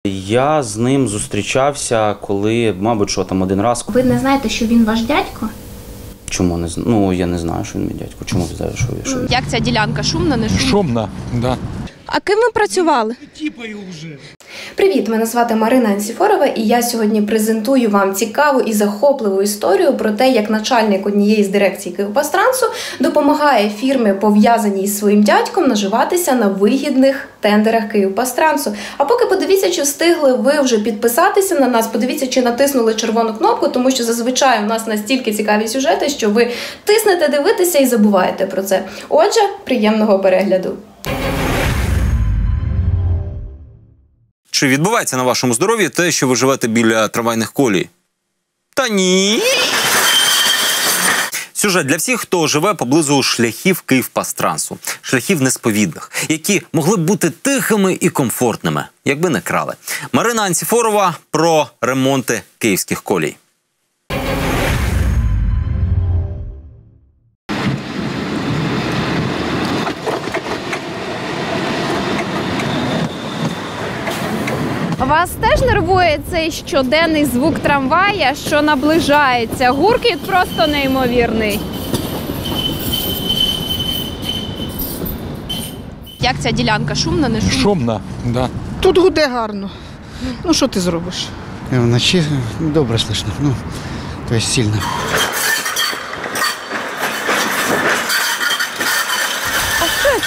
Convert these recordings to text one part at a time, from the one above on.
Я з ним зустрічався, коли, мабуть, що там один раз. Ви не знаєте, що він ваш дядько? Чому не знаю? Ну, я не знаю, що він мій дядько. Чому ви знаєте, що він? Як ця ділянка? Шумна, не шумна? Шумна, да. А ким ви працювали? Привіт, мене звати Марина Анціфорова, і я сьогодні презентую вам цікаву і захопливу історію про те, як начальник однієї з дирекцій Київпастрансу допомагає фірмі, пов'язаній з своїм дядьком, наживатися на вигідних тендерах Київпастрансу. А поки подивіться, чи встигли ви вже підписатися на нас, подивіться, чи натиснули червону кнопку, тому що зазвичай у нас настільки цікаві сюжети, що ви тиснете дивитися і забуваєте про це. Отже, приємного перегляду. Чи відбувається на вашому здоров'ї те, що ви живете біля трамвайних колій? Та ні! Сюжет для всіх, хто живе поблизу шляхів Київпастрансу. Шляхів несповідних, які могли б бути тихими і комфортними, якби не крали. Марина Анціфорова про ремонти київських колій. Вас теж нервує цей щоденний звук трамвая, що наближається? Гуркіт просто неймовірний. Як ця ділянка? Шумна, не шумна? Шумна, да. Тут гуде гарно. Ну, що ти зробиш? Вночі добре слышно, ну, то есть сильно.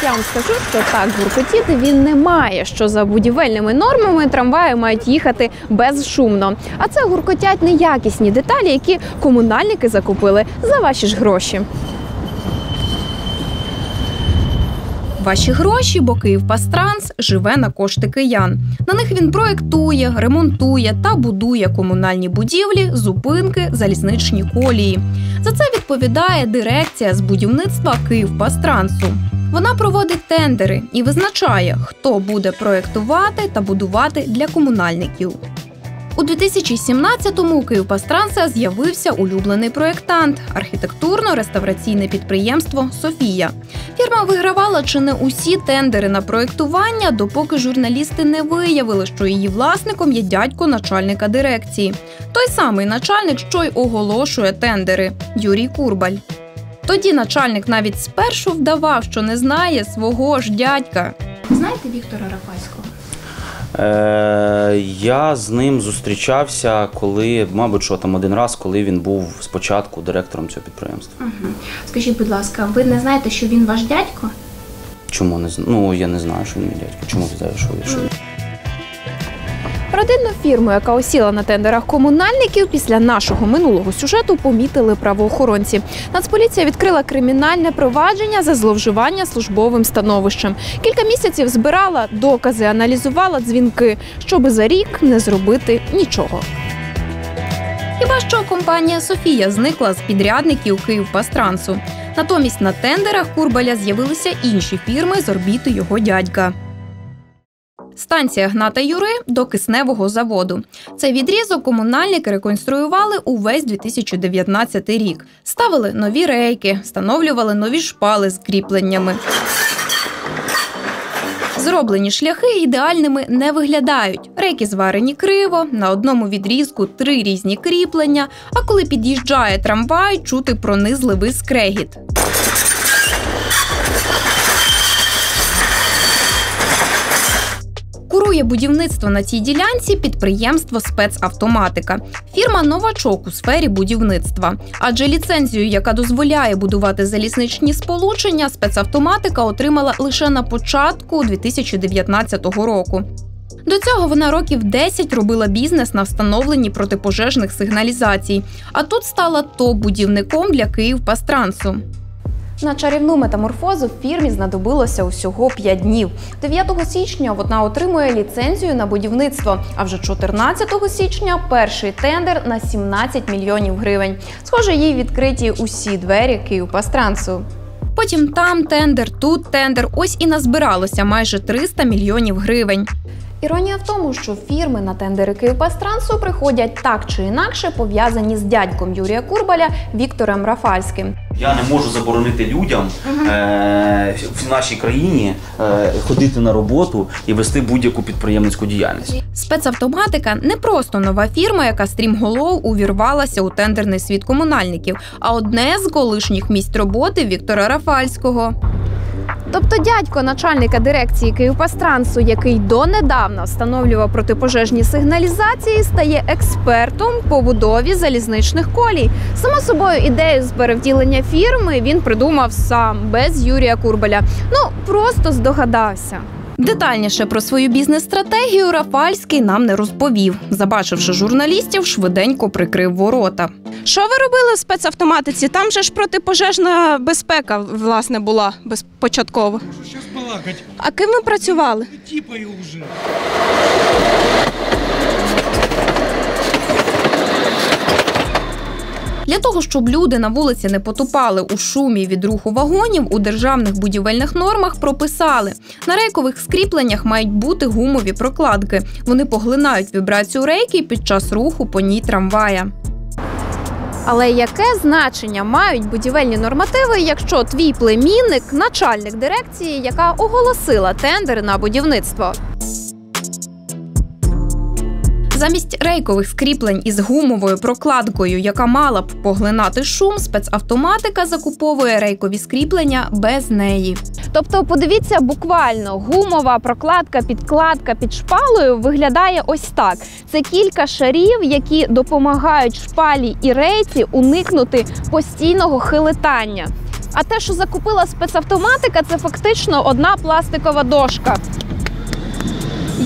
Я вам скажу, що так, гуркотіти він не має, що за будівельними нормами трамваї мають їхати безшумно. А це гуркотять неякісні деталі, які комунальники закупили за ваші ж гроші. Ваші гроші, бо Київпастранс живе на кошти киян. На них він проєктує, ремонтує та будує комунальні будівлі, зупинки, залізничні колії. За це відповідає дирекція з будівництва Київпастрансу. Вона проводить тендери і визначає, хто буде проєктувати та будувати для комунальників. У 2017-му у Київпастранса з'явився улюблений проєктант – архітектурно-реставраційне підприємство «Софія». Фірма вигравала чи не усі тендери на проєктування, допоки журналісти не виявили, що її власником є дядько начальника дирекції. Той самий начальник, що й оголошує тендери – Юрій Курбаль. Тоді начальник навіть спершу вдавав, що не знає свого ж дядька. Знаєте Віктора Рафальського? Я з ним зустрічався, коли, мабуть, що там один раз, коли він був спочатку директором цього підприємства. Угу. Скажіть, будь ласка, ви не знаєте, що він ваш дядько? Чому не знаю? Ну, я не знаю, що він мій дядько. Чому ви знаєте, що він? Родинну фірму, яка осіла на тендерах комунальників, після нашого минулого сюжету помітили правоохоронці. Нацполіція відкрила кримінальне провадження за зловживання службовим становищем. Кілька місяців збирала докази, аналізувала дзвінки, щоби за рік не зробити нічого. Хіба що компанія «Софія» зникла з підрядників Київпастрансу. Натомість на тендерах Курбаля з'явилися інші фірми з орбіти його дядька. Станція Гната Юри до кисневого заводу. Цей відрізок комунальники реконструювали увесь 2019 рік. Ставили нові рейки, встановлювали нові шпали з кріпленнями. Зроблені шляхи ідеальними не виглядають. Рейки зварені криво, на одному відрізку 3 різні кріплення, а коли під'їжджає трамвай, чути пронизливий скрегіт. Курує будівництво на цій ділянці підприємство «Спецавтоматика». Фірма новачок у сфері будівництва. Адже ліцензію, яка дозволяє будувати залізничні сполучення, «Спецавтоматика» отримала лише на початку 2019 року. До цього вона років 10 робила бізнес на встановленні протипожежних сигналізацій. А тут стала топ-будівником для Київпастрансу. На чарівну метаморфозу фірмі знадобилося усього 5 днів. 9 січня вона отримує ліцензію на будівництво, а вже 14 січня – перший тендер на 17 мільйонів гривень. Схоже, їй відкриті усі двері Київпастрансу. Потім там тендер, тут тендер, ось і назбиралося майже 300 мільйонів гривень. Іронія в тому, що фірми на тендери «Київпастрансу» приходять так чи інакше пов'язані з дядьком Юрія Курбаля Віктором Рафальським. Я не можу заборонити людям в нашій країні ходити на роботу і вести будь-яку підприємницьку діяльність. Спецавтоматика – не просто нова фірма, яка стрімголов увірвалася у тендерний світ комунальників, а одне з колишніх місць роботи Віктора Рафальського. Тобто дядько начальника дирекції «Київпастрансу», який донедавна встановлював протипожежні сигналізації, стає експертом по будові залізничних колій. Само собою, ідею з перевтілення фірми він придумав сам, без Юрія Курбаля. Просто здогадався. Детальніше про свою бізнес-стратегію Рафальський нам не розповів. Забачивши журналістів, швиденько прикрив ворота. Що ви робили в спецавтоматиці? Там же ж протипожежна безпека, власне, була початково. Сейчас балакать. А ким ви працювали? Типаю уже. Для того, щоб люди на вулиці не потопали у шумі від руху вагонів, у державних будівельних нормах прописали: на рейкових скріпленнях мають бути гумові прокладки. Вони поглинають вібрацію рейки під час руху по ній трамвая. Але яке значення мають будівельні нормативи, якщо твій племінник – начальник дирекції, яка оголосила тендер на будівництво? Замість рейкових скріплень із гумовою прокладкою, яка мала б поглинати шум, спецавтоматика закуповує рейкові скріплення без неї. Тобто, подивіться, буквально гумова прокладка-підкладка під шпалою виглядає ось так. Це кілька шарів, які допомагають шпалі і рейці уникнути постійного хилитання. А те, що закупила спецавтоматика, це фактично одна пластикова дошка.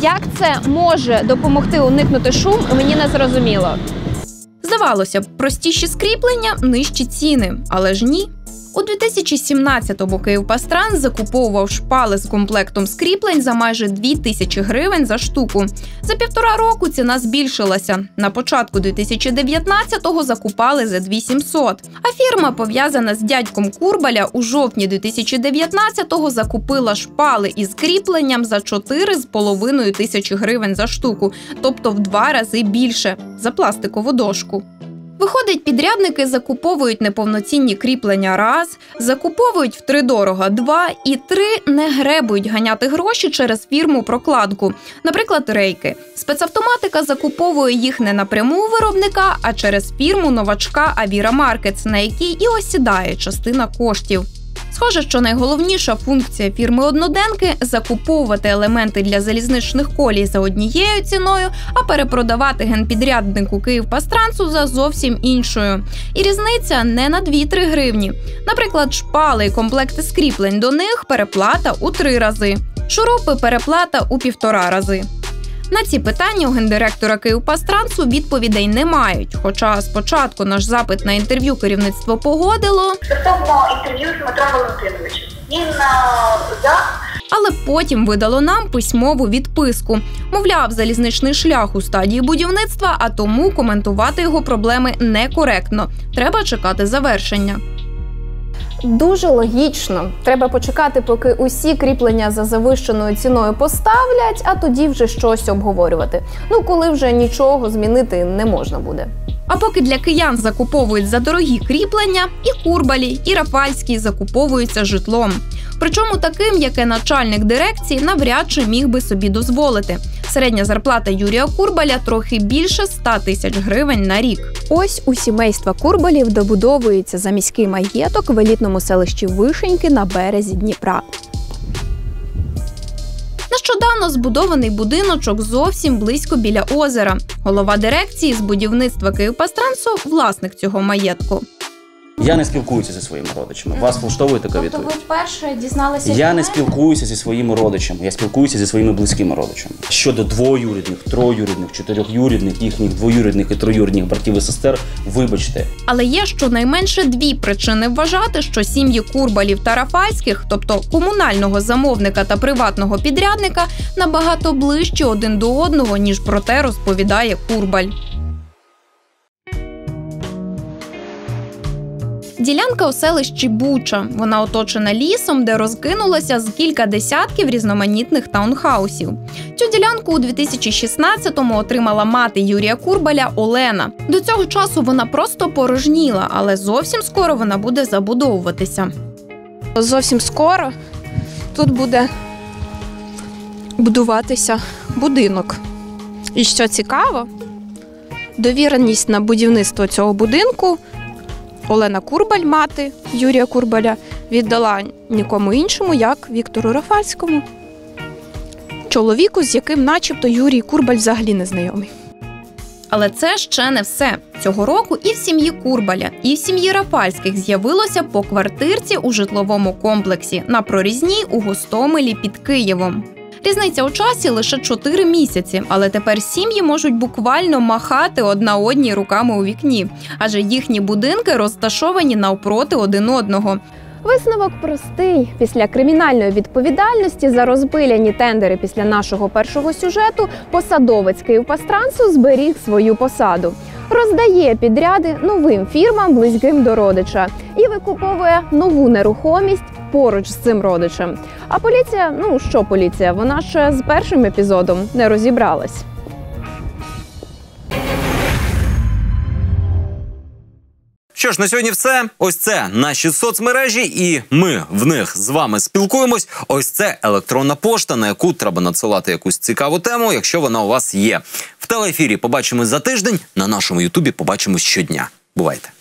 Як це може допомогти уникнути шум, мені не зрозуміло. Здавалося б, простіші скріплення – нижчі ціни, але ж ні. У 2017-му «Київпастранс» закуповував шпали з комплектом скріплень за майже 2000 гривень за штуку. За 1,5 року ціна збільшилася. На початку 2019-го закупали за 2700. А фірма, пов'язана з дядьком Курбаля, у жовтні 2019-го закупила шпали із кріпленням за 4500 гривень за штуку, тобто в 2 рази більше, за пластикову дошку. Виходить, підрядники закуповують неповноцінні кріплення – раз, закуповують втридорога – 2 і 3 не гребують ганяти гроші через фірму-прокладку. Наприклад, рейки. Спецавтоматика закуповує їх не напряму у виробника, а через фірму-новачка «Авіра Маркетс», на якій і осідає частина коштів. Схоже, що найголовніша функція фірми-одноденки – закуповувати елементи для залізничних колій за однією ціною, а перепродавати генпідряднику «Київпастрансу» за зовсім іншою. І різниця не на 2-3 гривні. Наприклад, шпали і комплекти скріплень до них – переплата у 3 рази. Шурупи – переплата у 1,5 рази. На ці питання у гендиректора «Київпастрансу» відповідей не мають, хоча спочатку наш запит на інтерв'ю керівництво погодило. Стосовно інтерв'ю з Дмитром Валентиновичем. Він за. Але потім видало нам письмову відписку. Мовляв, залізничний шлях у стадії будівництва, а тому коментувати його проблеми некоректно. Треба чекати завершення. Дуже логічно. Треба почекати, поки усі кріплення за завищеною ціною поставлять, а тоді вже щось обговорювати. Коли вже нічого змінити не можна буде. А поки для киян закуповують за дорогі кріплення, і Курбалі, і Рафальський закуповуються житлом. Причому таким, яке начальник дирекції навряд чи міг би собі дозволити. Середня зарплата Юрія Курбаля трохи більше 100 тисяч гривень на рік. Ось у сімейства Курбалів добудовується заміський маєток в елітному селищі Вишеньки на березі Дніпра. Нещодавно збудований будиночок зовсім близько біля озера. Голова дирекції з будівництва «Київпастрансу» – власник цього маєтку. Я не спілкуюся зі своїми родичами. Вас влаштовує така відповідь? Тобто ви вперше дізналися? Я не спілкуюся зі своїми родичами, я спілкуюся зі своїми близькими родичами. Щодо двоюрідних, троюрідних, чотирьохюрідних, їхніх двоюрідних і троюрідних братів і сестер, вибачте. Але є щонайменше 2 причини вважати, що сім'ї Курбалів та Рафальських, тобто комунального замовника та приватного підрядника, набагато ближчі один до одного, ніж про те розповідає Курбаль. Ділянка у селищі Буча. Вона оточена лісом, де розкинулося з кілька десятків різноманітних таунхаусів. Цю ділянку у 2016-му отримала мати Юрія Курбаля Олена. До цього часу вона просто порожніла, але зовсім скоро вона буде забудовуватися. Зовсім скоро тут буде будуватися будинок. І що цікаво, довіреність на будівництво цього будинку Олена Курбаль, мати Юрія Курбаля, віддала нікому іншому, як Віктору Рафальському, чоловіку, з яким начебто Юрій Курбаль взагалі не знайомий. Але це ще не все. Цього року і в сім'ї Курбаля, і в сім'ї Рафальських з'явилося по квартирці у житловому комплексі на Прорізній у Гостомелі під Києвом. Різниця у часі лише 4 місяці, але тепер сім'ї можуть буквально махати одна одній руками у вікні, адже їхні будинки розташовані навпроти один одного. Висновок простий. Після кримінальної відповідальності за розпиляні тендери після нашого першого сюжету посадовець Київпастрансу зберіг свою посаду. Роздає підряди новим фірмам, близьким до родича, і викуповує нову нерухомість поруч з цим родичем. А поліція, що поліція, вона ще з першим епізодом не розібралась. Що ж, на сьогодні все. Ось це наші соцмережі, і ми в них з вами спілкуємось. Ось це електронна пошта, на яку треба надсилати якусь цікаву тему, якщо вона у вас є. В телеефірі побачимось за тиждень, на нашому Ютубі побачимось щодня. Бувайте!